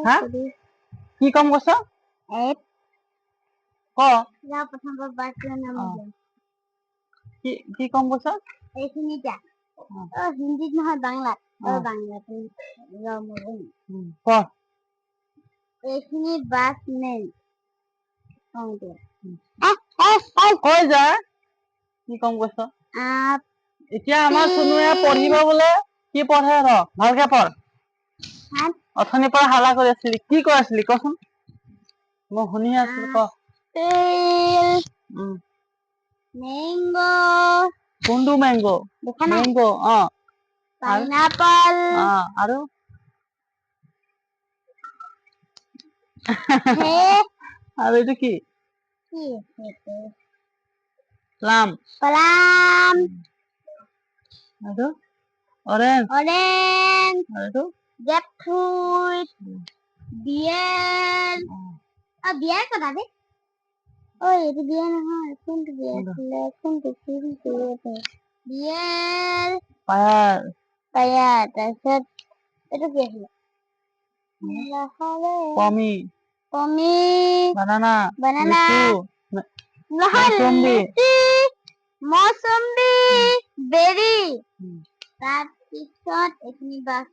হা কি কম কৈছ ক কি কম কৈছ হিন্দীত নহয় বাংলাত ক এইখিনি বাস নেই কৈ যা কি কম কৈছ এতিয়া আমাৰ চুনুৱে পঢ়িব বোলে কি পঢ়ে ৰ ভালকে পঢ় অথনিৰ পৰা হাল্লা কৰি আছিলি কি কৈ আছিলি কচোন মই শুনি আছিলো ক মেংগো কোনটো মেংগো মেংগো পাইনাপল আৰু আৰু এইটো কি প্লাম আৰু অৰেঞ্জ আৰু এইটো jackfruit, beer, beer কথা দে এইটো beer নহয় কোনটো beer কোনটো beer পায়াৰ তাৰপিছত এইটো কি আছিলে পমি বানানা মৌচুমী বেৰী তাৰপিছত এইখিনি বাছ